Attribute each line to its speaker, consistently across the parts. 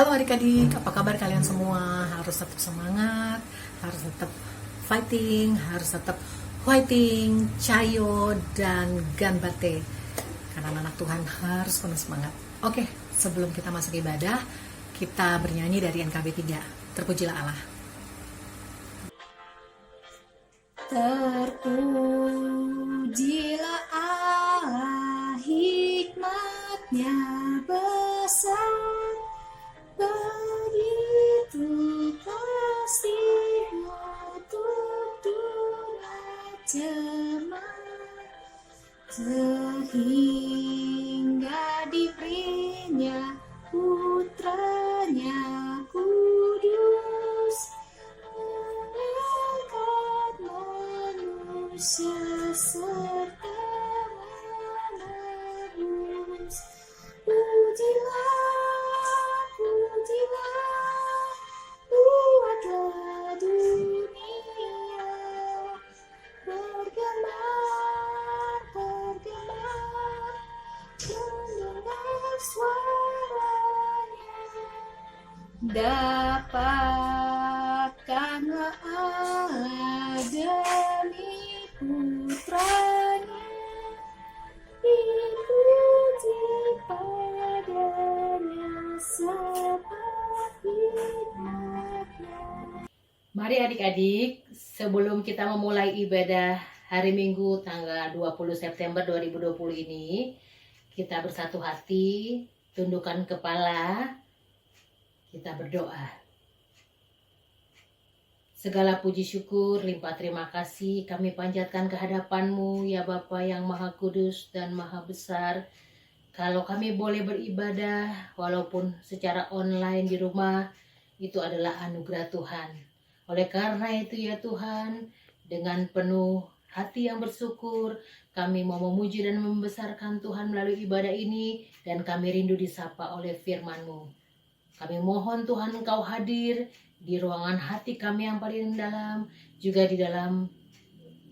Speaker 1: Halo adik-adik, apa kabar kalian semua? Harus tetap semangat, harus tetap fighting, harus tetap fighting, cayo, dan ganbate. Karena anak Tuhan harus penuh semangat. Oke, sebelum kita masuk ibadah, kita bernyanyi dari NKB 3. Terpujilah Allah. Terpujilah Allah, hikmatnya besar, begitu kasihnya untuk dunia jemaat, sehingga diberinya putranya kudus, mengangkat manusia serta menebus. Pujilah, pujilah, buatlah dunia bergemar, bergemar, mendengar suaranya. Dapatkanlah Allah demi putranya, dipuji padanya sebab hikmatnya.
Speaker 2: Mari adik-adik, sebelum kita memulai ibadah hari Minggu tanggal 20 September 2020 ini, kita bersatu hati, tundukkan kepala, kita berdoa. Segala puji syukur, limpah terima kasih kami panjatkan ke hadapan-Mu, ya Bapa yang Maha Kudus dan Maha Besar. Kalau kami boleh beribadah, walaupun secara online di rumah, itu adalah anugerah Tuhan. Oleh karena itu ya Tuhan, dengan penuh hati yang bersyukur, kami mau memuji dan membesarkan Tuhan melalui ibadah ini, dan kami rindu disapa oleh firman-Mu. Kami mohon Tuhan Engkau hadir di ruangan hati kami yang paling dalam, juga di dalam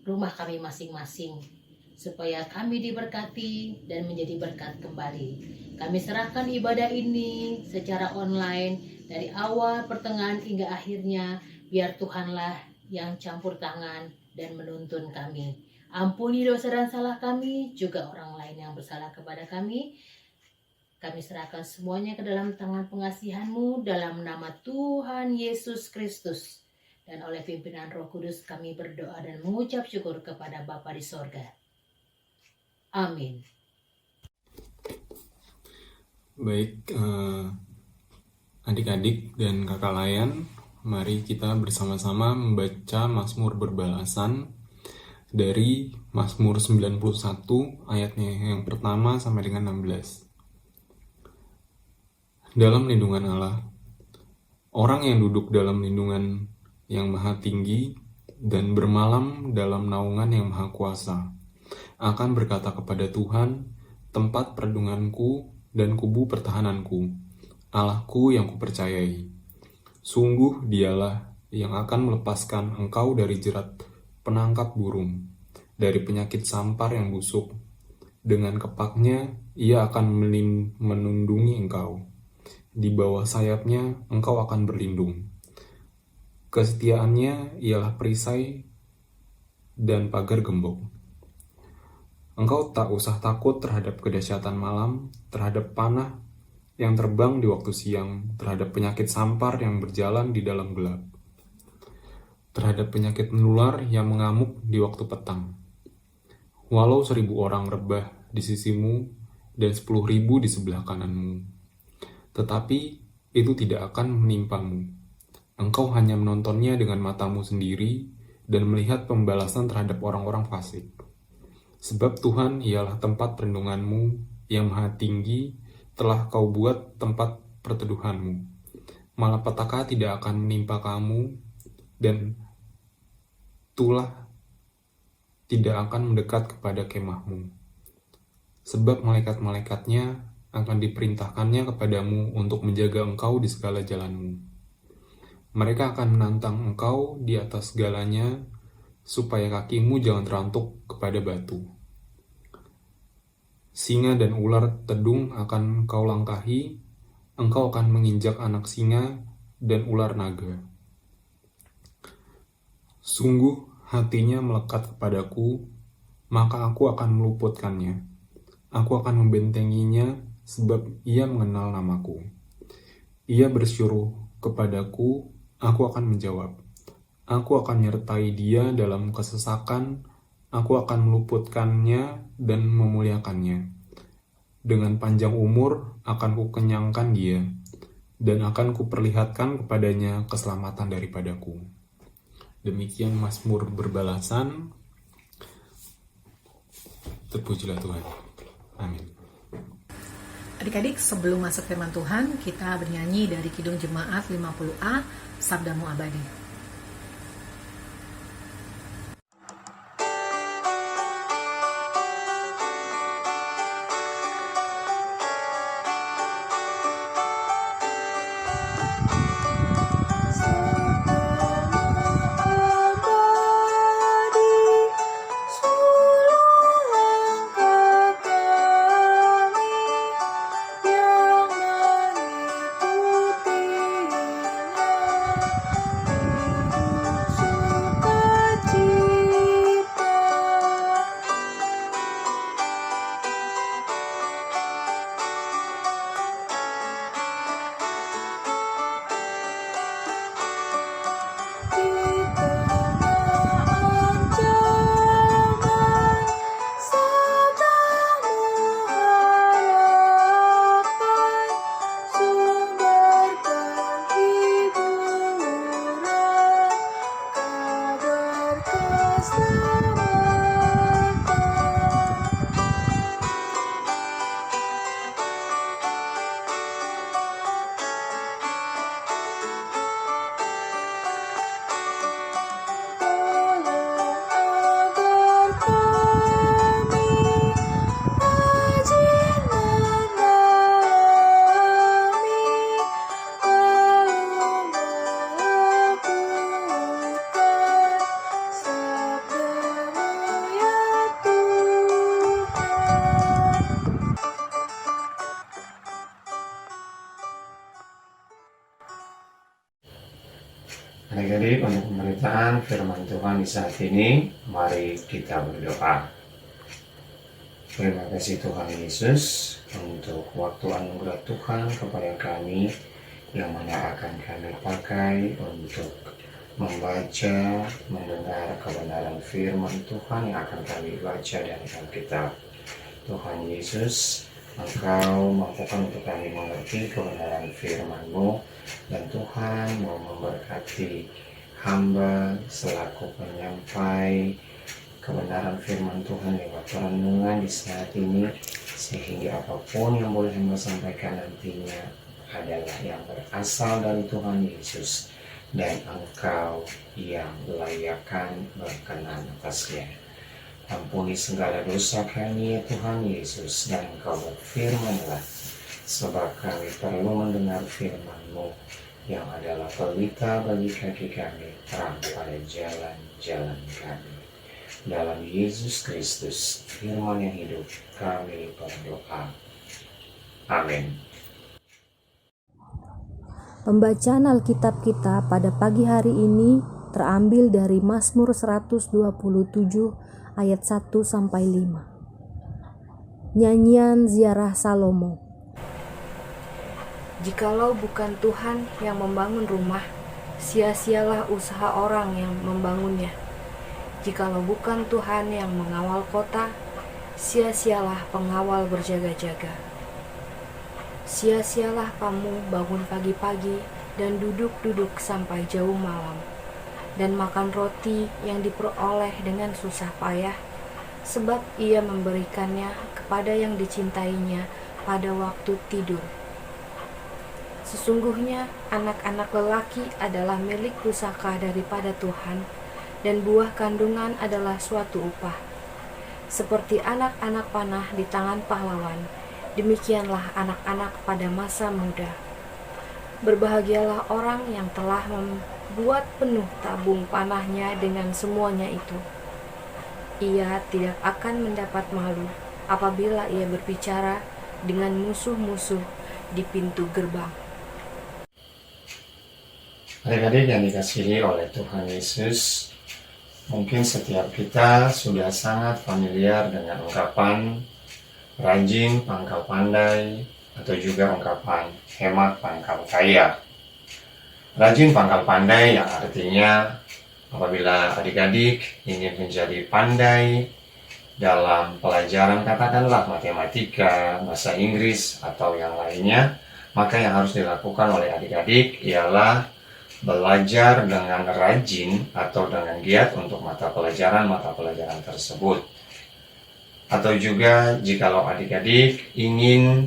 Speaker 2: rumah kami masing-masing, supaya kami diberkati dan menjadi berkat kembali. Kami serahkan ibadah ini secara online, dari awal, pertengahan, hingga akhirnya, biar Tuhanlah yang campur tangan dan menuntun kami. Ampuni dosa dan salah kami, juga orang lain yang bersalah kepada kami. Kami serahkan semuanya ke dalam tangan pengasihan-Mu, dalam nama Tuhan Yesus Kristus. Dan oleh pimpinan Roh Kudus kami berdoa dan mengucap syukur kepada Bapa di sorga. Amin.
Speaker 3: Baik, adik-adik dan kakak layan, mari kita bersama-sama membaca Mazmur berbalasan dari Mazmur 91 ayatnya yang pertama sampai dengan 16. Dalam lindungan Allah, orang yang duduk dalam lindungan yang maha tinggi dan bermalam dalam naungan yang maha kuasa, akan berkata kepada Tuhan, tempat perlindunganku dan kubu pertahananku, Allahku yang kupercayai. Sungguh dialah yang akan melepaskan engkau dari jerat penangkap burung, dari penyakit sampar yang busuk. Dengan kepaknya ia akan menundungi engkau. Di bawah sayapnya engkau akan berlindung. Kesetiaannya ialah perisai dan pagar gembok. Engkau tak usah takut terhadap kedahsyatan malam, terhadap panah yang terbang di waktu siang, terhadap penyakit sampar yang berjalan di dalam gelap, terhadap penyakit menular yang mengamuk di waktu petang. Walau 1.000 orang rebah di sisimu dan 10.000 di sebelah kananmu, tetapi itu tidak akan menimpamu. Engkau hanya menontonnya dengan matamu sendiri dan melihat pembalasan terhadap orang-orang fasik. Sebab Tuhan ialah tempat perlindunganmu yang maha tinggi, telah kau buat tempat perteduhanmu. Malapetaka tidak akan menimpa kamu, dan tulah tidak akan mendekat kepada kemahmu. Sebab malaikat-malaikatnya akan diperintahkannya kepadamu untuk menjaga engkau di segala jalanmu. Mereka akan menantang engkau di atas segalanya, supaya kakimu jangan terantuk kepada batu. Singa dan ular tedung akan kau langkahi, Engkau akan menginjak anak singa dan ular naga. Sungguh hatinya melekat kepadaku, maka aku akan meluputkannya. Aku akan membentenginya sebab ia mengenal namaku. Ia bersyuruh kepadaku, aku akan menjawab. Aku akan menyertai dia dalam kesesakan, aku akan meluputkannya dan memuliakannya. Dengan panjang umur akan kukenyangkan dia, dan akan kuperlihatkan kepadanya keselamatan daripadaku. Demikian Mazmur berbalasan. Terpujilah Tuhan. Amin.
Speaker 1: Adik-adik, sebelum masuk firman Tuhan, kita bernyanyi dari Kidung Jemaat 50A, Sabdamu Abadi.
Speaker 4: Adik-adik, untuk pemberitaan firman Tuhan di saat ini, mari kita berdoa. Terima kasih Tuhan Yesus untuk waktu anugerah Tuhan kepada kami, yang mana akan kami pakai untuk membaca, mendengar kebenaran firman Tuhan yang akan kami baca dari Alkitab. Tuhan Yesus, Engkau mampukan untuk kami mengerti kebenaran firman-Mu, dan Tuhan mau memberkati hamba selaku penyampai kebenaran firman Tuhan lewat renungan di saat ini, sehingga apapun yang boleh hamba sampaikan nantinya adalah yang berasal dari Tuhan Yesus, dan Engkau yang layakan berkenan atasnya. Ampuni segala dosa kami ya Tuhan Yesus, dan Engkau berfirmanlah, sebab kami perlu mendengar firman-Mu yang adalah pelita bagi kaki kami, terang pada jalan-jalan kami. Dalam Yesus Kristus, firman yang hidup, kami berdoa. Amin.
Speaker 5: Pembacaan Alkitab kita pada pagi hari ini terambil dari Mazmur 127 ayat 1-5. Nyanyian Ziarah Salomo.
Speaker 6: Jikalau bukan Tuhan yang membangun rumah, sia-sialah usaha orang yang membangunnya. Jikalau bukan Tuhan yang mengawal kota, sia-sialah pengawal berjaga-jaga. Sia-sialah kamu bangun pagi-pagi dan duduk-duduk sampai jauh malam, dan makan roti yang diperoleh dengan susah payah, sebab ia memberikannya kepada yang dicintainya pada waktu tidur. Sesungguhnya anak-anak lelaki adalah milik pusaka daripada Tuhan, dan buah kandungan adalah suatu upah. Seperti anak-anak panah di tangan pahlawan, demikianlah anak-anak pada masa muda. Berbahagialah orang yang telah membuat penuh tabung panahnya dengan semuanya itu. Ia tidak akan mendapat malu apabila ia berbicara dengan musuh-musuh di pintu gerbang.
Speaker 4: Adik-adik yang dikasihi oleh Tuhan Yesus, mungkin setiap kita sudah sangat familiar dengan ungkapan rajin pangkal pandai atau juga ungkapan hemat pangkal kaya. Rajin pangkal pandai yang artinya apabila adik-adik ingin menjadi pandai dalam pelajaran katakanlah matematika, bahasa Inggris atau yang lainnya, maka yang harus dilakukan oleh adik-adik ialah belajar dengan rajin atau dengan giat untuk mata pelajaran tersebut. Atau juga jikalau adik-adik ingin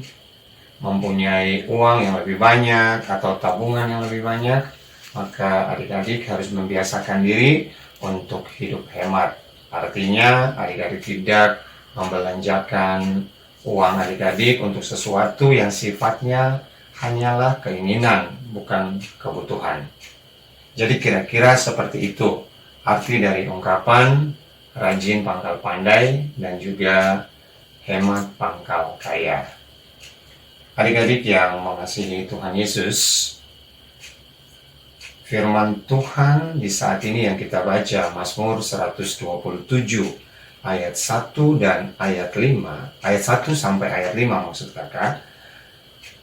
Speaker 4: mempunyai uang yang lebih banyak atau tabungan yang lebih banyak, maka adik-adik harus membiasakan diri untuk hidup hemat. Artinya adik-adik tidak membelanjakan uang adik-adik untuk sesuatu yang sifatnya hanyalah keinginan, bukan kebutuhan. Jadi kira-kira seperti itu arti dari ungkapan rajin pangkal pandai dan juga hemat pangkal kaya. Adik-adik yang mengasihi Tuhan Yesus, firman Tuhan di saat ini yang kita baca Mazmur 127 ayat 1 dan ayat 5, ayat 1 sampai ayat 5 maksud kakak,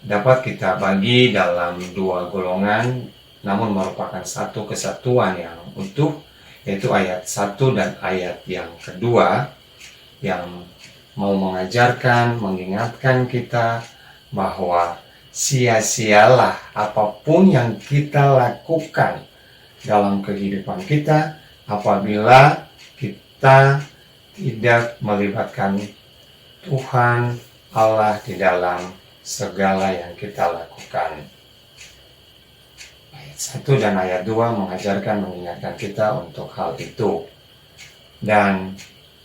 Speaker 4: dapat kita bagi dalam dua golongan namun merupakan satu kesatuan yang utuh, yaitu ayat 1 dan ayat yang kedua yang mau mengajarkan, mengingatkan kita bahwa sia-sialah apapun yang kita lakukan dalam kehidupan kita apabila kita tidak melibatkan Tuhan Allah di dalam segala yang kita lakukan. Ayat 1 dan ayat 2 mengajarkan, mengingatkan kita untuk hal itu. Dan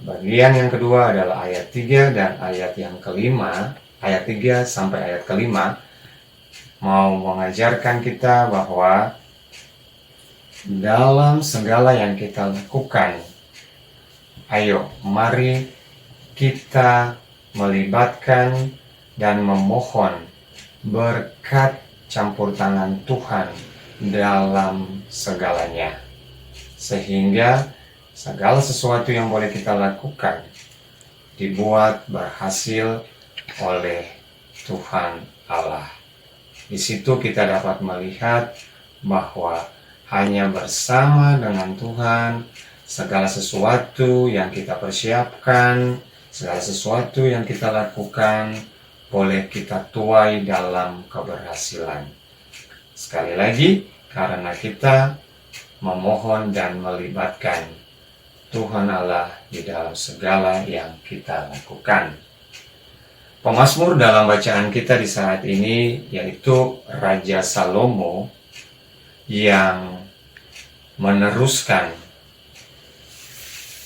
Speaker 4: bagian yang kedua adalah ayat 3 dan ayat yang kelima, ayat 3 sampai ayat kelima, mau mengajarkan kita bahwa dalam segala yang kita lakukan, ayo mari kita melibatkan dan memohon berkat campur tangan Tuhan dalam segalanya. Sehingga segala sesuatu yang boleh kita lakukan dibuat berhasil oleh Tuhan Allah. Di situ kita dapat melihat bahwa hanya bersama dengan Tuhan segala sesuatu yang kita persiapkan, segala sesuatu yang kita lakukan boleh kita tuai dalam keberhasilan. Sekali lagi, karena kita memohon dan melibatkan Tuhan Allah di dalam segala yang kita lakukan. Pemazmur dalam bacaan kita di saat ini yaitu Raja Salomo yang meneruskan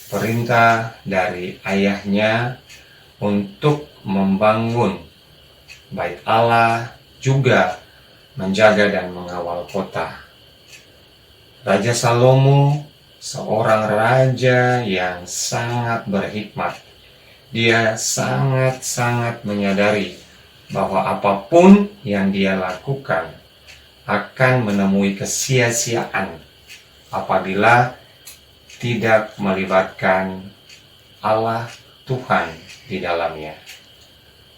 Speaker 4: perintah dari ayahnya untuk membangun Bait Allah, juga menjaga dan mengawal kota. Raja Salomo seorang raja yang sangat berhikmat. Dia sangat-sangat menyadari bahwa apapun yang dia lakukan akan menemui kesia-siaan apabila tidak melibatkan Allah Tuhan di dalamnya.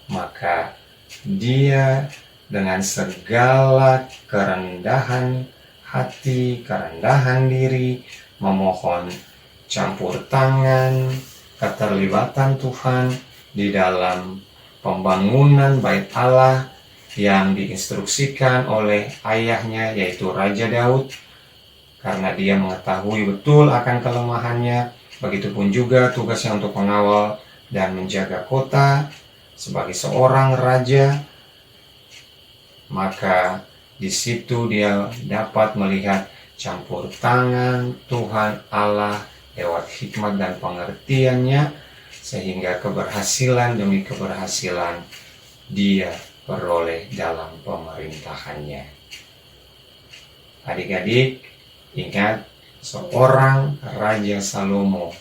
Speaker 4: Maka dia dengan segala kerendahan hati, kerendahan diri, memohon campur tangan, keterlibatan Tuhan di dalam pembangunan Bait Allah yang diinstruksikan oleh ayahnya yaitu Raja Daud, karena dia mengetahui betul akan kelemahannya. Begitupun juga tugasnya untuk mengawal dan menjaga kota sebagai seorang raja. Maka di situ dia dapat melihat campur tangan Tuhan Allah lewat hikmat dan pengertiannya, sehingga keberhasilan demi keberhasilan dia peroleh dalam pemerintahannya. Adik-adik, ingat, seorang Raja Salomo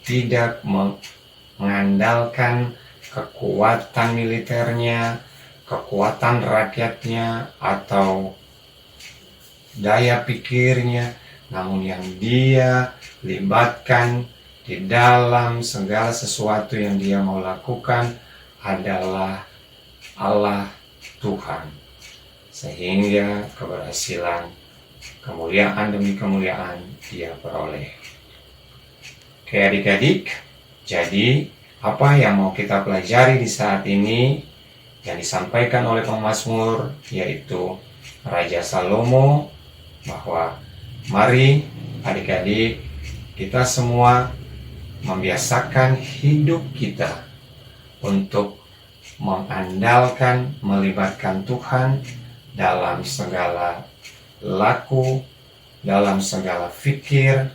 Speaker 4: tidak mengandalkan kekuatan militernya, kekuatan rakyatnya atau daya pikirnya, namun yang dia libatkan di dalam segala sesuatu yang dia mau lakukan adalah Allah Tuhan, sehingga keberhasilan, kemuliaan demi kemuliaan dia peroleh. Oke adik-adik, jadi apa yang mau kita pelajari di saat ini yang disampaikan oleh pemazmur, yaitu Raja Salomo, bahwa mari adik-adik kita semua membiasakan hidup kita untuk mengandalkan, melibatkan Tuhan dalam segala laku, dalam segala fikir,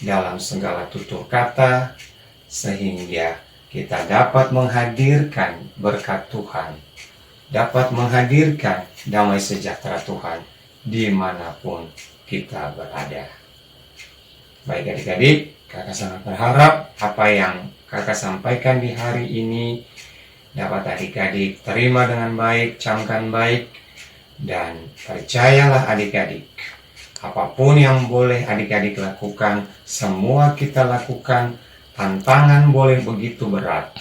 Speaker 4: dalam segala tutur kata, sehingga kita dapat menghadirkan berkat Tuhan, dapat menghadirkan damai sejahtera Tuhan dimanapun kita berada. Baik adik-adik, kakak sangat berharap apa yang kakak sampaikan di hari ini dapat adik-adik terima dengan baik, camkan baik, dan percayalah adik-adik, apapun yang boleh adik-adik lakukan, semua kita lakukan. Tantangan boleh begitu berat,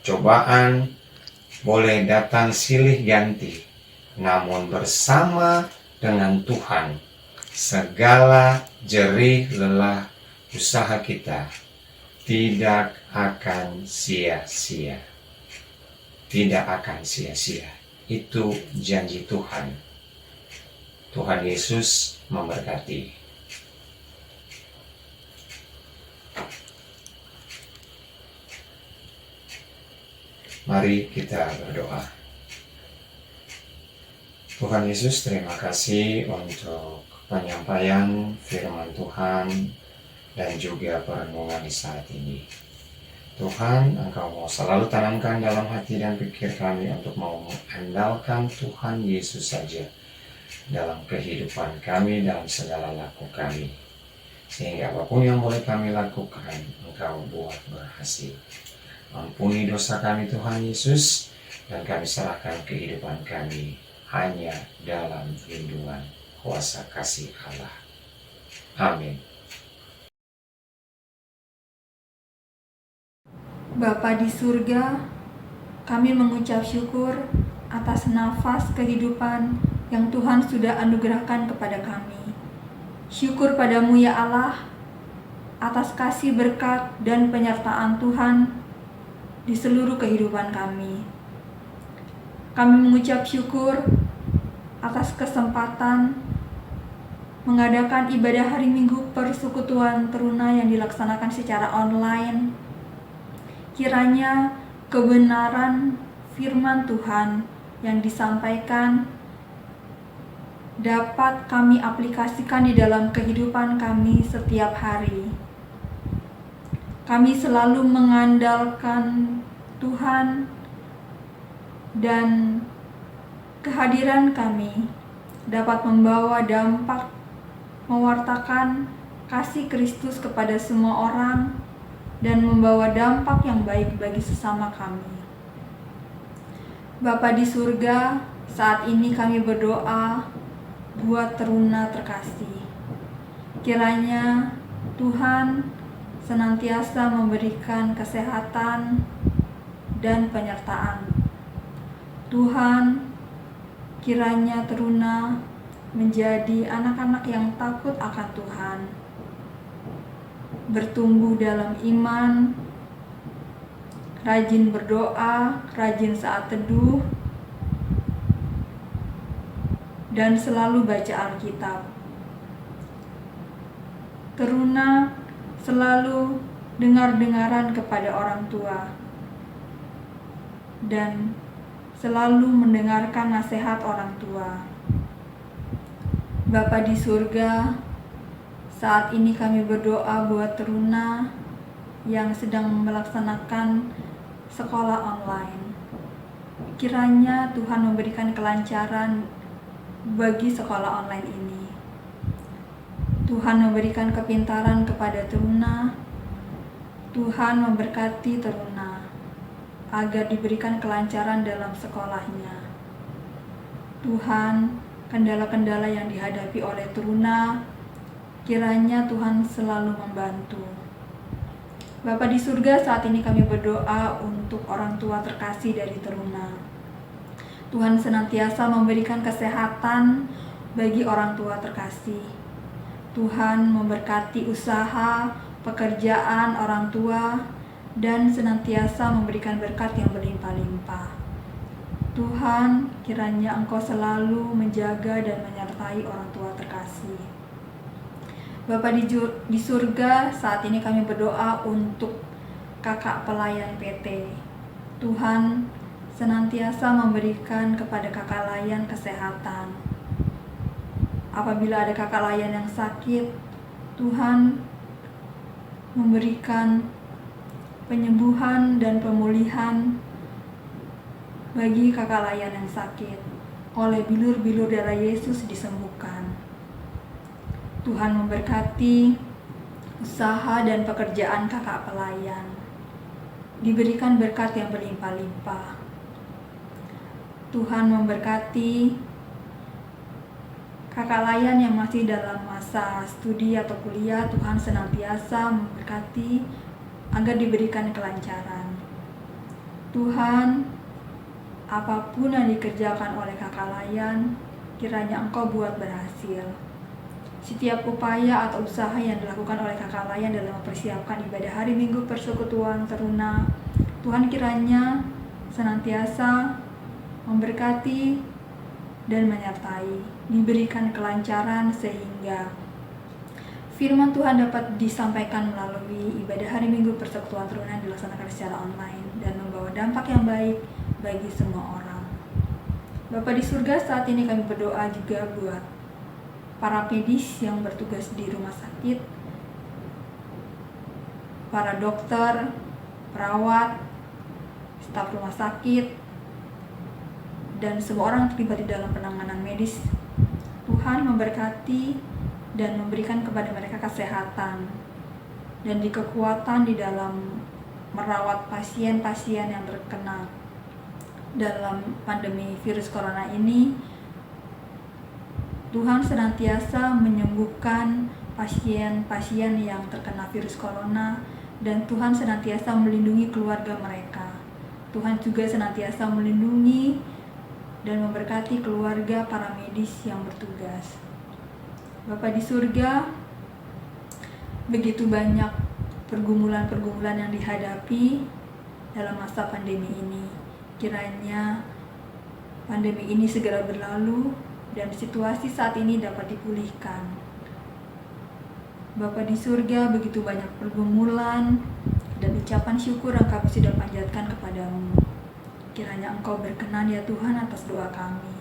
Speaker 4: cobaan boleh datang silih ganti, namun bersama dengan Tuhan, segala jerih lelah usaha kita tidak akan sia-sia. Tidak akan sia-sia. Itu janji Tuhan. Tuhan Yesus memberkati. Mari kita berdoa. Tuhan Yesus, terima kasih untuk penyampaian firman Tuhan dan juga perenungan di saat ini. Tuhan, Engkau mau selalu tanamkan dalam hati dan pikir kami untuk mau mengandalkan Tuhan Yesus saja dalam kehidupan kami, dalam segala laku kami. Sehingga apapun yang boleh kami lakukan, Engkau buat berhasil. Ampuni dosa kami Tuhan Yesus, dan kami serahkan kehidupan kami hanya dalam lindungan kuasa kasih Allah. Amin.
Speaker 7: Bapa di surga, kami mengucap syukur atas nafas kehidupan yang Tuhan sudah anugerahkan kepada kami. Syukur padamu ya Allah, atas kasih berkat dan penyertaan Tuhan di seluruh kehidupan kami. Kami mengucap syukur atas kesempatan mengadakan ibadah hari Minggu Persekutuan Teruna yang dilaksanakan secara online. Kiranya kebenaran firman Tuhan yang disampaikan dapat kami aplikasikan di dalam kehidupan kami setiap hari. Kami selalu mengandalkan Tuhan, dan kehadiran kami dapat membawa dampak mewartakan kasih Kristus kepada semua orang dan membawa dampak yang baik bagi sesama kami. Bapa di surga, saat ini kami berdoa buat teruna terkasih. Kiranya Tuhan senantiasa memberikan kesehatan dan penyertaan. Tuhan, kiranya teruna menjadi anak-anak yang takut akan Tuhan, bertumbuh dalam iman, rajin berdoa, rajin saat teduh, dan selalu baca Alkitab. Teruna selalu dengar-dengaran kepada orang tua dan selalu mendengarkan nasihat orang tua. Bapa di surga, saat ini kami berdoa buat teruna yang sedang melaksanakan sekolah online. Kiranya Tuhan memberikan kelancaran bagi sekolah online ini. Tuhan memberikan kepintaran kepada teruna. Tuhan memberkati teruna. agar diberikan kelancaran dalam sekolahnya. Tuhan, kendala-kendala yang dihadapi oleh Teruna, kiranya Tuhan selalu membantu. Bapa di surga, saat ini kami berdoa untuk orang tua terkasih dari Teruna. Tuhan senantiasa memberikan kesehatan bagi orang tua terkasih. Tuhan memberkati usaha, pekerjaan orang tua, dan senantiasa memberikan berkat yang berlimpah-limpah. Tuhan, kiranya Engkau selalu menjaga dan menyertai orang tua terkasih. Bapa di surga, saat ini kami berdoa untuk kakak pelayan PT. Tuhan senantiasa memberikan kepada kakak layan kesehatan. Apabila ada kakak layan yang sakit, Tuhan memberikan penyembuhan dan pemulihan bagi kakak layan yang sakit. Oleh bilur-bilur darah Yesus disembuhkan. Tuhan memberkati usaha dan pekerjaan kakak pelayan. Diberikan berkat yang berlimpah-limpah. Tuhan memberkati kakak layan yang masih dalam masa studi atau kuliah. Tuhan senantiasa memberkati agar diberikan kelancaran. Tuhan, apapun yang dikerjakan oleh kakak layan, kiranya Engkau buat berhasil. Setiap upaya atau usaha yang dilakukan oleh kakak layan dalam mempersiapkan ibadah hari Minggu Persekutuan Teruna, Tuhan kiranya senantiasa memberkati dan menyertai, diberikan kelancaran sehingga firman Tuhan dapat disampaikan melalui ibadah hari Minggu Persekutuan Teruna yang dilaksanakan secara online dan membawa dampak yang baik bagi semua orang. Bapa di surga, saat ini kami berdoa juga buat para medis yang bertugas di rumah sakit, para dokter, perawat, staf rumah sakit, dan semua orang terlibat di dalam penanganan medis. Tuhan memberkati dan memberikan kepada mereka kesehatan dan kekuatan di dalam merawat pasien-pasien yang terkena dalam pandemi virus corona ini. Tuhan senantiasa menyembuhkan pasien-pasien yang terkena virus corona, dan Tuhan senantiasa melindungi keluarga mereka. Tuhan juga senantiasa melindungi dan memberkati keluarga para medis yang bertugas. Bapa di surga, begitu banyak pergumulan-pergumulan yang dihadapi dalam masa pandemi ini. Kiranya pandemi ini segera berlalu dan situasi saat ini dapat dipulihkan. Bapa di surga, begitu banyak pergumulan dan ucapan syukur yang kami sudah panjatkan kepadamu. Kiranya Engkau berkenan ya Tuhan atas doa kami.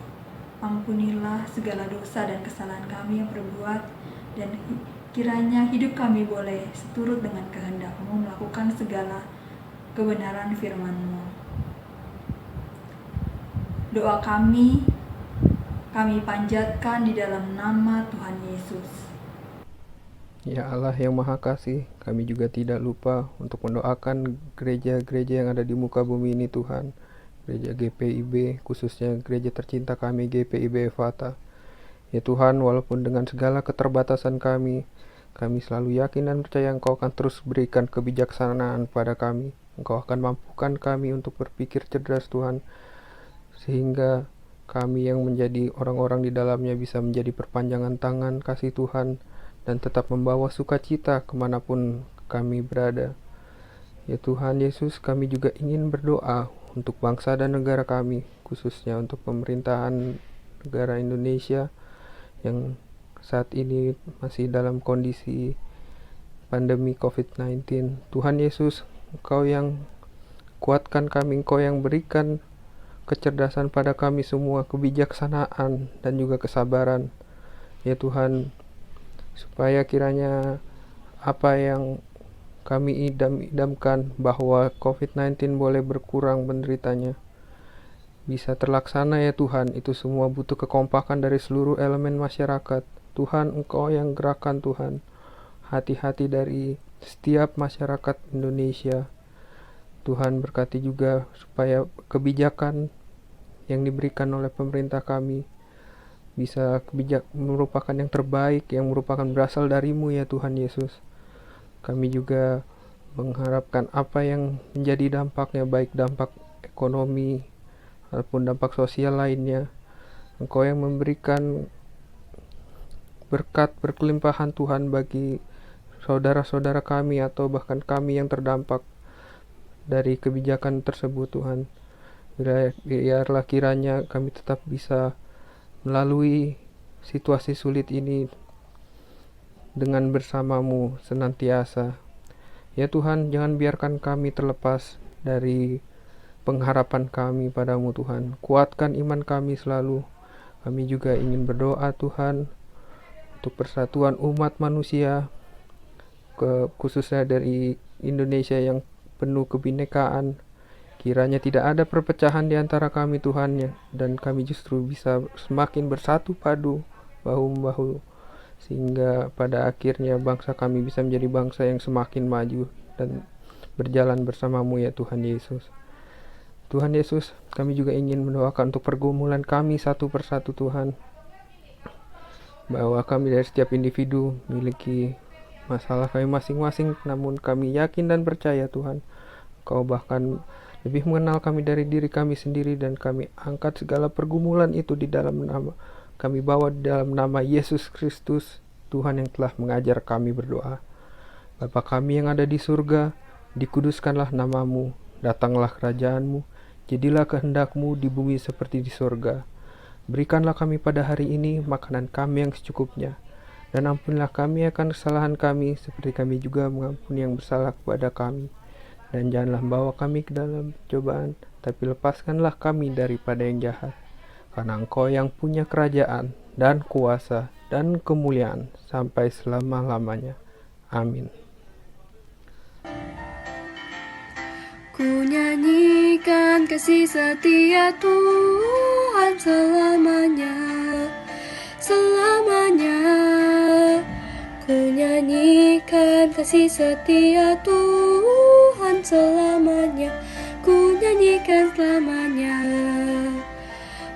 Speaker 7: Ampunilah segala dosa dan kesalahan kami yang perbuat, dan kiranya hidup kami boleh seturut dengan kehendak-Mu melakukan segala kebenaran firman-Mu. Doa kami panjatkan di dalam nama Tuhan Yesus.
Speaker 8: Ya Allah yang Maha Kasih, kami juga tidak lupa untuk mendoakan gereja-gereja yang ada di muka bumi ini Tuhan. Gereja GPIB, khususnya gereja tercinta kami GPIB Efata. Ya Tuhan, walaupun dengan segala keterbatasan kami selalu yakin dan percaya Engkau akan terus berikan kebijaksanaan pada kami. Engkau akan mampukan kami untuk berpikir cerdas Tuhan, sehingga kami yang menjadi orang-orang di dalamnya bisa menjadi perpanjangan tangan kasih Tuhan dan tetap membawa sukacita kemanapun kami berada. Ya Tuhan Yesus, kami juga ingin berdoa untuk bangsa dan negara kami, khususnya untuk pemerintahan negara Indonesia yang saat ini masih dalam kondisi pandemi COVID-19. Tuhan Yesus, Engkau yang kuatkan kami, Engkau yang berikan kecerdasan pada kami semua, kebijaksanaan dan juga kesabaran. Ya Tuhan, supaya kiranya apa yang kami idam-idamkan bahwa COVID-19 boleh berkurang penderitanya bisa terlaksana ya Tuhan. Itu semua butuh kekompakan dari seluruh elemen masyarakat. Tuhan, Engkau yang gerakan Tuhan hati-hati dari setiap masyarakat Indonesia. Tuhan berkati juga supaya kebijakan yang diberikan oleh pemerintah kami bisa merupakan yang terbaik, yang merupakan berasal dari-Mu ya Tuhan Yesus. Kami juga mengharapkan apa yang menjadi dampaknya, baik dampak ekonomi ataupun dampak sosial lainnya. Engkau yang memberikan berkat berkelimpahan Tuhan bagi saudara-saudara kami atau bahkan kami yang terdampak dari kebijakan tersebut Tuhan. Biarlah kiranya kami tetap bisa melalui situasi sulit ini dengan bersama-Mu senantiasa. Ya Tuhan, jangan biarkan kami terlepas dari pengharapan kami padamu Tuhan. Kuatkan iman kami selalu. Kami juga ingin berdoa Tuhan untuk persatuan umat manusia, khususnya dari Indonesia yang penuh kebinekaan. Kiranya tidak ada perpecahan di antara kami Tuhan, dan kami justru bisa semakin bersatu padu, bahu-membahu, sehingga pada akhirnya bangsa kami bisa menjadi bangsa yang semakin maju dan berjalan bersama-Mu ya Tuhan Yesus. Tuhan Yesus, kami juga ingin mendoakan untuk pergumulan kami satu persatu Tuhan, bahwa kami dari setiap individu memiliki masalah kami masing-masing, namun kami yakin dan percaya Tuhan, Kau bahkan lebih mengenal kami dari diri kami sendiri, dan kami angkat segala pergumulan itu di dalam nama, kami bawa di dalam nama Yesus Kristus, Tuhan yang telah mengajar kami berdoa. Bapa kami yang ada di surga, dikuduskanlah nama-Mu, datanglah kerajaan-Mu, jadilah kehendak-Mu di bumi seperti di surga. Berikanlah kami pada hari ini makanan kami yang secukupnya, dan ampunilah kami akan kesalahan kami, seperti kami juga mengampuni yang bersalah kepada kami. Dan janganlah bawa kami ke dalam cobaan, tapi lepaskanlah kami daripada yang jahat. Karena Engkau yang punya kerajaan, dan kuasa, dan kemuliaan, sampai selama-lamanya. Amin.
Speaker 6: Ku nyanyikan kasih setia Tuhan selamanya, selamanya. Ku nyanyikan kasih setia Tuhan selamanya, ku nyanyikan selamanya.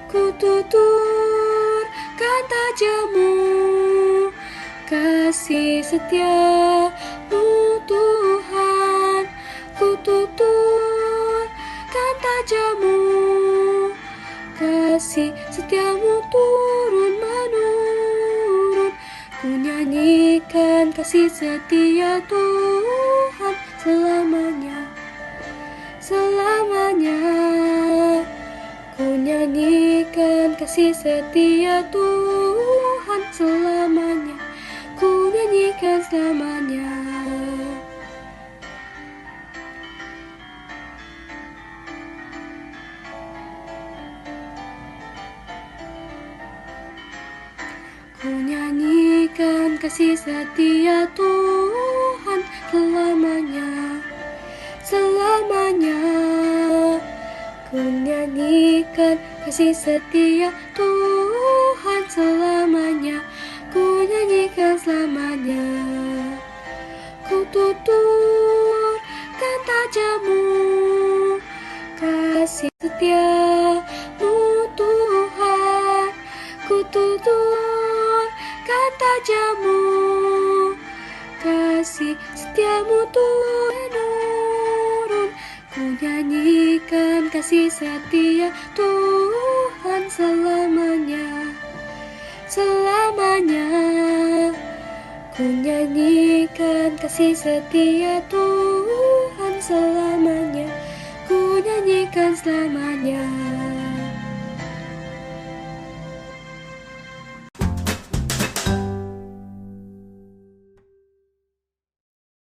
Speaker 6: Ku tutur kata jamu, kasih setia-Mu Tuhan. Ku tutur kata jamu, kasih setia-Mu turun-menurun. Ku nyanyikan kasih setia Tuhan selamanya, selamanya. Ku nyanyikan kasih setia Tuhan selamanya, ku nyanyikan selamanya. Ku nyanyikan kasih setia Tuhan selamanya, selamanya. Ku nyanyikan kasih setia Tuhan selamanya, ku nyanyikan selamanya. Ku tutur kata jamu, kasih setia-Mu Tuhan. Ku tutur kata jamu, kasih setia-Mu turun. Ku nyanyikan kasih setia Tuhan selamanya, selamanya. Ku nyanyikan kasih setia Tuhan selamanya, ku nyanyikan selamanya.